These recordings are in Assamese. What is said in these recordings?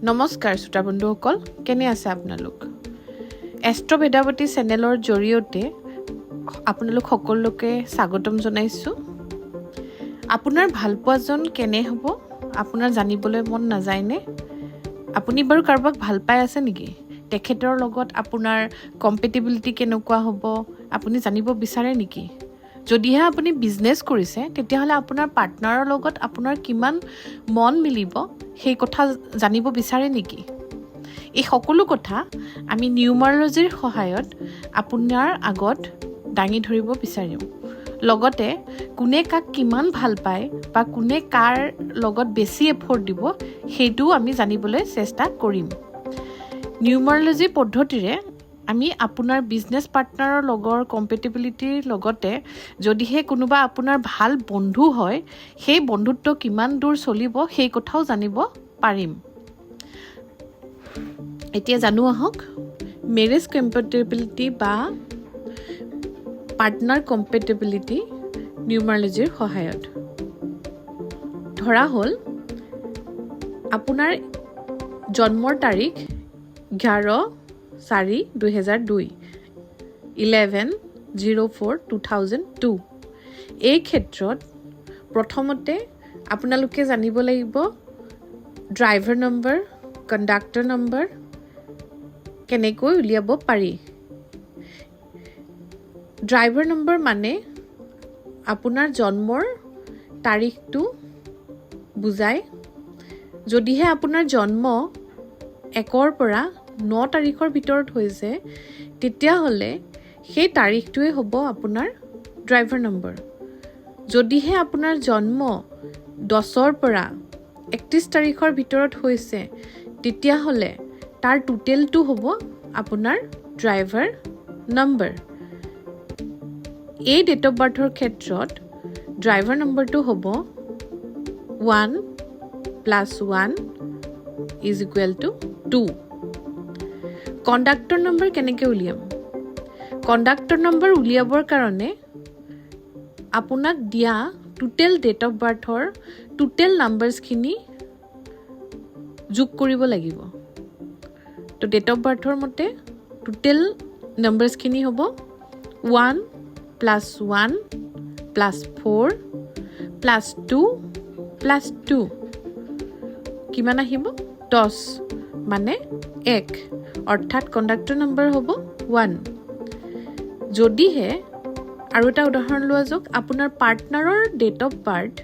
নমস্কাৰ শ্ৰোতা বন্ধুসকল, কেনে আছে আপোনালোক? এষ্ট্ৰ বেদাৱতী চেনেলৰ জৰিয়তে আপোনালোক সকলোকে স্বাগতম জনাইছোঁ। আপোনাৰ ভালপোৱাজন কেনে হ'ব আপোনাৰ জানিবলৈ মন নাযায়নে? আপুনি বাৰু কাৰোবাক ভাল পাই আছে নেকি? তেখেতৰ লগত আপোনাৰ কম্পেটিবিলিটি কেনেকুৱা হ'ব আপুনি জানিব বিচাৰে নেকি? যদিহে আপুনি বিজনেছ কৰিছে তেতিয়াহ'লে আপোনাৰ পাৰ্টনাৰৰ লগত আপোনাৰ কিমান মন মিলিব সেই কথা জানিব বিচাৰে নেকি? এই সকলো কথা আমি নিউমাৰলজিৰ সহায়ত আপোনাৰ আগত দাঙি ধৰিব বিচাৰিম। লগতে কোনে কাক কিমান ভাল পায় বা কোনে কাৰ লগত বেছি এফৰ্ট দিব সেইটোও আমি জানিবলৈ চেষ্টা কৰিম। নিউমাৰলজি পদ্ধতিৰে আমি আপোনাৰ বিজনেছ পাৰ্টনাৰৰ লগৰ কম্পেটিবিলিটিৰ লগতে যদিহে কোনোবা আপোনাৰ ভাল বন্ধু হয় সেই বন্ধুত্ব কিমান দূৰ চলিব সেই কথাও জানিব পাৰিম। এতিয়া জানো আহক মেৰেজ কম্পেটিবিলিটি বা পাৰ্টনাৰ কম্পেটিবিলিটি নিউমাৰলজিৰ সহায়ত। ধৰা হ'ল আপোনাৰ জন্মৰ তাৰিখ 11/4/2002 11/04/2002। এই ক্ষেত্ৰত প্ৰথমতে আপোনালোকে জানিব লাগিব ড্ৰাইভাৰ নম্বৰ, কণ্ডাক্টৰ নম্বৰ কেনেকৈ উলিয়াব পাৰি। ড্ৰাইভাৰ নম্বৰ মানে আপোনাৰ জন্মৰ তাৰিখটো বুজায়। যদিহে আপোনাৰ জন্ম 1 পৰা 9 তাৰিখৰ ভিতৰত হৈছে তেতিয়াহ'লে সেই তাৰিখটোৱে হ'ব আপোনাৰ ড্ৰাইভাৰ নম্বৰ। যদিহে আপোনাৰ জন্ম 10 পৰা 31 তাৰিখৰ ভিতৰত হৈছে তেতিয়াহ'লে তাৰ টোটেলটো হ'ব আপোনাৰ ড্ৰাইভাৰ নম্বৰ। এই ডেট অফ বাৰ্থৰ ক্ষেত্ৰত ড্ৰাইভাৰ নম্বৰটো হ'ব 1 + 1 = 2। কণ্ডাক্টৰ নম্বৰ কেনেকৈ উলিয়াম? কণ্ডাক্টৰ নম্বৰ উলিয়াবৰ কাৰণে আপোনাক দিয়া টোটেল ডেট অফ বাৰ্থৰ টোটেল নাম্বাৰছখিনি যোগ কৰিব লাগিব। তো ডেট অফ বাৰ্থৰ মতে টোটেল নাম্বাৰছখিনি হ'ব 1 + 1 + 4 + 2 + 2 কিমান আহিব? 10 মানে 1, অৰ্থাৎ কণ্ডাক্টৰ নম্বৰ হ'ব 1। যদিহে আৰু এটা উদাহৰণ লোৱা যাওক, আপোনাৰ পাৰ্টনাৰৰ ডেট অফ বাৰ্থ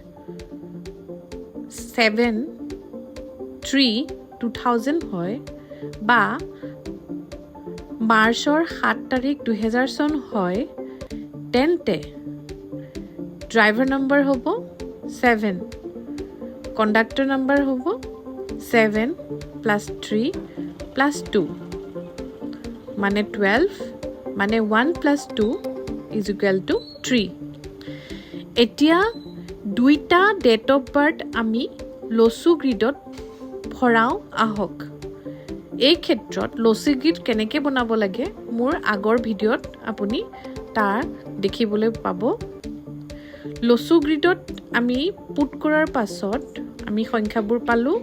7/3/2000 হয় বা মাৰ্চৰ 7 তাৰিখ 2000 চন হয় তেন্তে ড্ৰাইভাৰ নম্বৰ হ'ব 7, কণ্ডাক্টৰ নম্বৰ হ'ব 7 + 3 + 2 মানে 12 মানে 1 + 2 = 3। এতিয়া দুইটা ডেট অফ বাৰ্থ আমি লচু গ্ৰিডত ভৰাওঁ আহক। এই ক্ষেত্ৰত লচু গ্ৰিড কেনেকৈ বনাব লাগে মোৰ আগৰ ভিডিঅ'ত আপুনি তাৰ দেখিবলৈ পাব। লচু গ্ৰিডত আমি পুট কৰাৰ পাছত আমি সংখ্যাবোৰ পালোঁ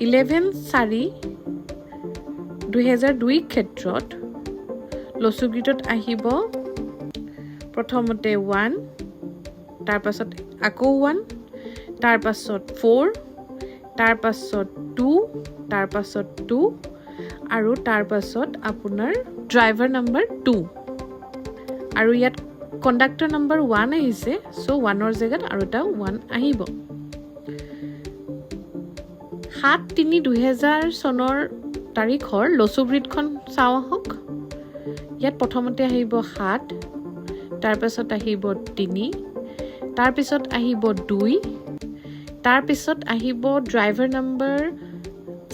11/4/2002 ক্ষেত্ৰত লচু গ্ৰিডত আহিব প্ৰথমতে 1, তাৰপাছত আকৌ 1, তাৰপাছত 4, তাৰপাছত 2, তাৰপাছত 2 আৰু তাৰপাছত আপোনাৰ ড্ৰাইভাৰ নম্বৰ 2 আৰু ইয়াত কণ্ডাক্টৰ নম্বৰ 1 আহিছে। চ' 1ৰ জেগাত আৰু এটা 1 আহিব। 7/3/2000 চনৰ তাৰিখৰ লচু গ্ৰিডখন চাওঁ আহক। ইয়াত প্ৰথমতে আহিব 7, তাৰপাছত আহিব 3, তাৰপিছত আহিব 2, তাৰপিছত আহিব ড্ৰাইভাৰ নম্বৰ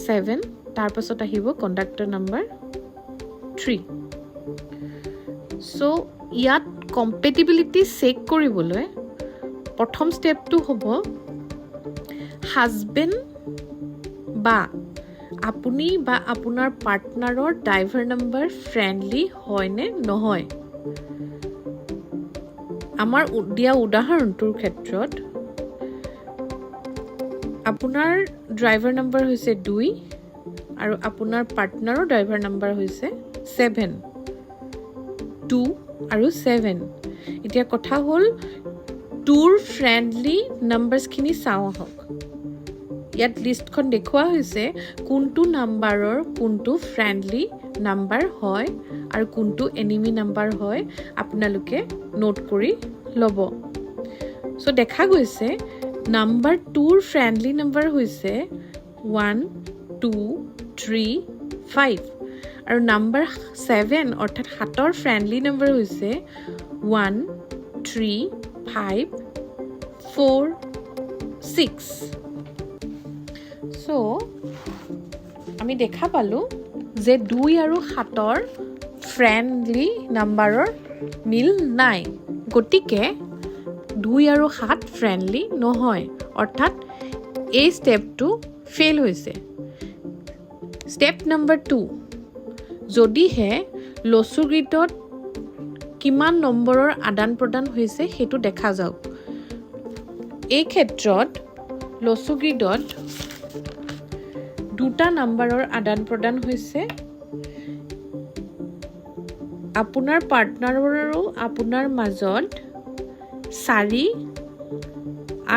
7, তাৰপাছত আহিব কণ্ডাক্টৰ নম্বৰ 3। চ' ইয়াত কম্পেটিবিলিটি চেক কৰিবলৈ প্ৰথম ষ্টেপটো হ'ব হাজবেণ্ড বা আপুনি বা আপোনাৰ পাৰ্টনাৰৰ ড্ৰাইভাৰ নম্বৰ ফ্ৰেণ্ডলি হয় নে নহয়। আমাৰ দিয়া উদাহৰণটোৰ ক্ষেত্ৰত আপোনাৰ ড্ৰাইভাৰ নম্বৰ হৈছে 2 আৰু আপোনাৰ পাৰ্টনাৰৰ ড্ৰাইভাৰ নম্বৰ হৈছে 7 2 আৰু 7 এতিয়া কথা হ'ল টুৰ ফ্ৰেণ্ডলি নাম্বাৰছখিনি চাওঁ আহক ইয়াত লিষ্টখন দেখুওৱা হৈছে কোনটো নাম্বাৰৰ কোনটো ফ্ৰেণ্ডলি নাম্বাৰ হয় আৰু কোনটো এনিমি নাম্বাৰ হয় আপোনালোকে নোট কৰি ল'ব সো দেখা গৈছে নাম্বাৰ 2ৰ ফ্ৰেণ্ডলি নাম্বাৰ হৈছে 1 2 3 5 আৰু নাম্বাৰ 7 অৰ্থাৎ 7ৰ ফ্ৰেণ্ডলি নাম্বাৰ হৈছে 1 3 5 4 6 সো আমি দেখা পালো যে 2 আৰু 7ৰ ফ্ৰেণ্ডলি নাম্বাৰৰ মিল নাই গতিকে 2 আৰু 7 ফ্ৰেণ্ডলি নহয় অৰ্থাৎ এই ষ্টেপটো ফেল হৈছে ষ্টেপ নম্বৰ 2 যদিহে লছুগৃতত কিমান নম্বৰৰ আদান প্ৰদান হৈছে সেইটো দেখা যাওক এই ক্ষেত্ৰত লছুগৃতত দুটা নাম্বাৰৰ আদান প্ৰদান হৈছে আপোনাৰ পাৰ্টনাৰৰ আৰু আপোনাৰ মাজত 4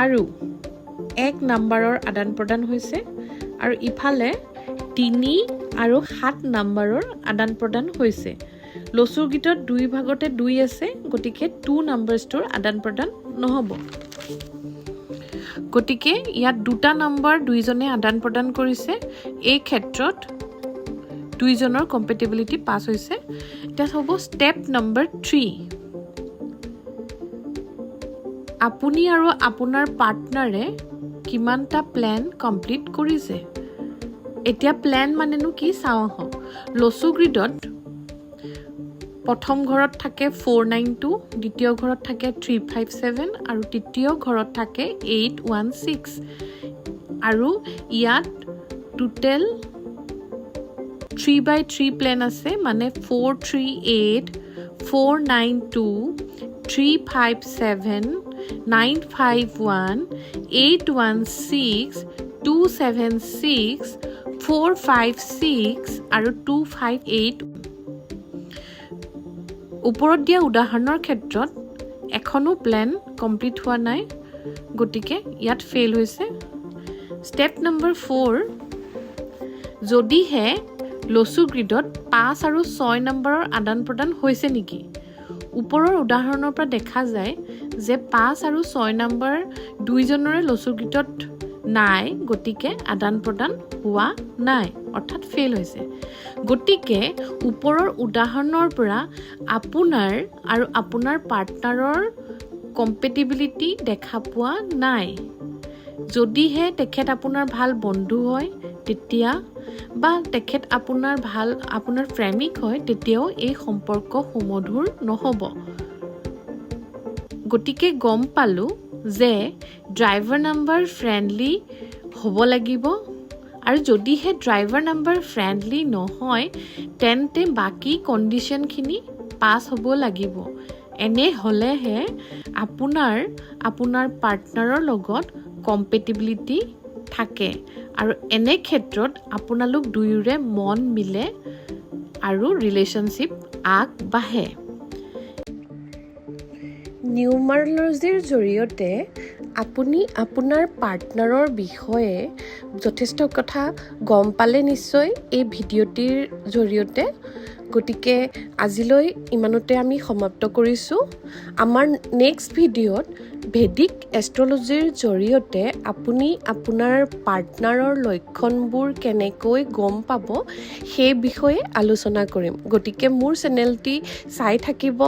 আৰু 1 নাম্বাৰৰ আদান প্ৰদান হৈছে আৰু ইফালে 3 আৰু 7 নাম্বাৰৰ আদান প্ৰদান হৈছে লছুগৃতত 2 ভাগতে 2 আছে গতিকে 2 নাম্বাৰছটোৰ আদান প্ৰদান নহ'ব গতিকে ইয়াত দুটা নাম্বাৰ দুইজনে আদান প্ৰদান কৰিছে এই ক্ষেত্ৰত দুইজনৰ কম্পেটিবিলিটি পাছ হৈছে এটা হ'ব ষ্টেপ নম্বৰ 3 আপুনি আৰু আপোনাৰ পাৰ্টনাৰে কিমানটা প্ল্যান কমপ্লিট কৰিছে এতিয়া প্ল্যান মানেনো কি চাওঁ আহক লছুগৃতত প্ৰথম ঘৰত থাকে 492 দ্বিতীয় ঘৰত থাকে 357 আৰু তৃতীয় ঘৰত থাকে 816 আৰু ইয়াত টোটেল 3/3 প্ল্যান আছে মানে 438 492 357 951 816 276 456 আৰু 258 ওপৰত দিয়া উদাহৰণৰ ক্ষেত্ৰত এখনো প্ল্যান কমপ্লিট হোৱা নাই গতিকে ইয়াত ফেল হৈছে ষ্টেপ নম্বৰ 4 যদিহে লছুগৃতত 5 আৰু 6 নম্বৰৰ আদান প্ৰদান হৈছে নেকি ওপৰৰ উদাহৰণৰ পৰা দেখা যায় যে 5 আৰু 6 নম্বৰ দুইজনৰে লছুগৃতত নাই গতিকে আদান প্ৰদান হোৱা নাই অৰ্থাৎ ফেল হৈছে গতিকে ওপৰৰ উদাহৰণৰ পৰা আপোনাৰ আৰু আপোনাৰ পাৰ্টনাৰৰ কম্পেটিবিলিটি দেখা পোৱা নাই যদিহে তেখেত আপোনাৰ ভাল বন্ধু হয় তেতিয়া বা তেখেত আপোনাৰ প্ৰেমিক হয় তেতিয়াও এই সম্পৰ্ক সুমধুৰ নহ'ব গতিকে গম পালো যে ড্ৰাইভাৰ নাম্বাৰ ফ্ৰেণ্ডলি হ'ব লাগিব আৰু যদিহে ড্ৰাইভাৰ নাম্বাৰ ফ্ৰেণ্ডলি নহয় তেন্তে বাকি কণ্ডিশ্যনখিনি পাছ হ'ব লাগিব এনে হ'লেহে আপোনাৰ পাৰ্টনাৰৰ লগত কম্পেটিবিলিটি থাকে আৰু এনে ক্ষেত্ৰত আপোনালোক দুয়োৰে মন মিলে আৰু ৰিলেশ্যনশ্বিপ আগবাঢ়ে নিউমাৰলজিৰ জৰিয়তে আপুনি আপোনাৰ পাৰ্টনাৰৰ বিষয়ে যথেষ্ট কথা গম পালে নিশ্চয় এই ভিডিঅ'টিৰ জৰিয়তে গতিকে আজিলৈ ইমানতে আমি সমাপ্ত কৰিছোঁ আমাৰ নেক্সট ভিডিঅ'ত ভেদিক এষ্ট্ৰলজিৰ জৰিয়তে আপুনি আপোনাৰ পাৰ্টনাৰৰ লক্ষণবোৰ কেনেকৈ গম পাব সেই বিষয়ে আলোচনা কৰিম গতিকে মোৰ চেনেলটি চাই থাকিব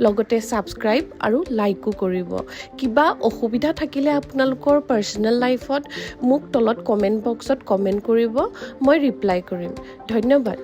লগতে ছাবস্ক্ৰাইব আৰু লাইকো কৰিব কিবা অসুবিধা থাকিলে আপোনালোকৰ পাৰ্চনেল লাইফত মোক তলত কমেণ্ট বক্সত কমেণ্ট কৰিব মই ৰিপ্লাই কৰিম ধন্যবাদ